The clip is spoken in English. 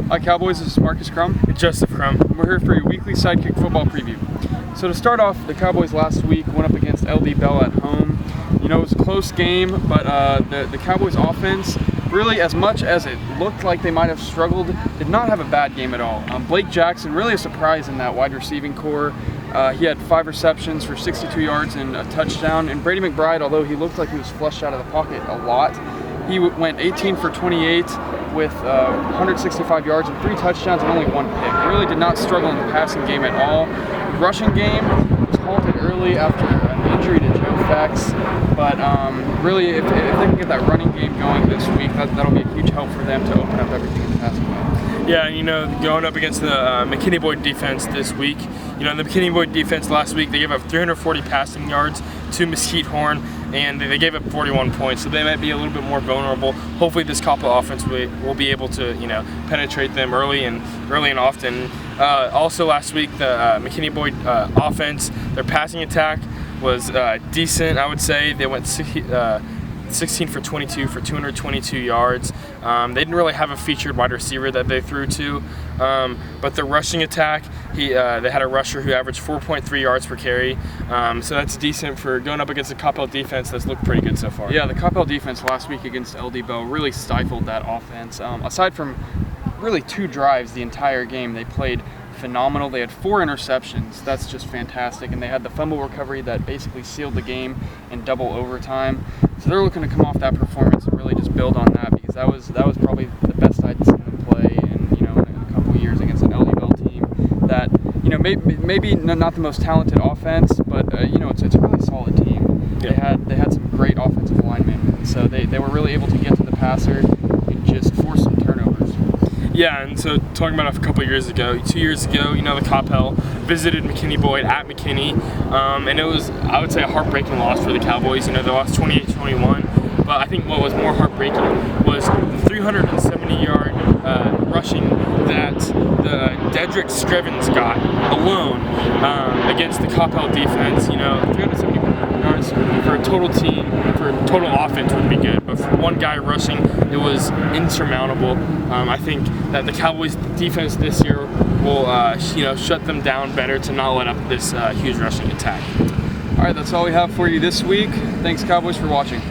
Hi Cowboys, this is Marcus Crum. And Joseph Crum. We're here for your weekly Sidekick football preview. So to start off, the Cowboys last week went up against LD Bell at home. You know, it was a close game, but the Cowboys offense, really as much as it looked like they might have struggled, did not have a bad game at all. Blake Jackson, really a surprise in that wide receiving core. He had 5 receptions for 62 yards and a touchdown. And Brady McBride, although he looked like he was flushed out of the pocket a lot, he went 18 for 28 with 165 yards and 3 touchdowns and only 1 pick. Really did not struggle in the passing game at all. The rushing game was halted early after an injury to Joe Fax, but really if they can get that running game going this week, that'll be a huge help for them to open up everything in the passing game. Yeah, you know, going up against the McKinney Boyd defense this week, you know, the McKinney Boyd defense last week, they gave up 340 passing yards to Mesquite Horn, and they gave up 41 points, so they might be a little bit more vulnerable. Hopefully this Coppell offense will be able to, you know, penetrate them early and often. Also last week, the McKinney Boyd offense, their passing attack was decent, I would say. They went 16 for 22 for 222 yards. They didn't really have a featured wide receiver that they threw to, but the rushing attack, they had a rusher who averaged 4.3 yards per carry, so that's decent for going up against the Coppell defense that's looked pretty good so far. Yeah, the Coppell defense last week against LD Bell really stifled that offense. Aside from really 2 drives the entire game, they played phenomenal. They had 4 interceptions. That's just fantastic. And they had the fumble recovery that basically sealed the game in double overtime. So they're looking to come off that performance and really just build on that, because that was probably the best I'd seen them play in a couple of years against an LD Bell team that, you know, maybe not the most talented offense, but it's a really solid team. Yeah. They had some great offensive linemen, so they were really able to get to the passer and just force some turnovers. Yeah, and so talking about a couple of years ago, 2 years ago, you know, the Coppell visited McKinney Boyd at McKinney, and it was, I would say, a heartbreaking loss for the Cowboys. You know, they lost 28-21, but I think what was more heartbreaking was the 370-yard rushing that the Dedrick Scrivens got alone against the Coppell defense. You know, 370 yards for a total team, for a total offense would be good, but for one guy rushing, it was insurmountable. I think that the Cowboys defense this year will shut them down better to not let up this huge rushing attack. All right, that's all we have for you this week. Thanks, Cowboys, for watching.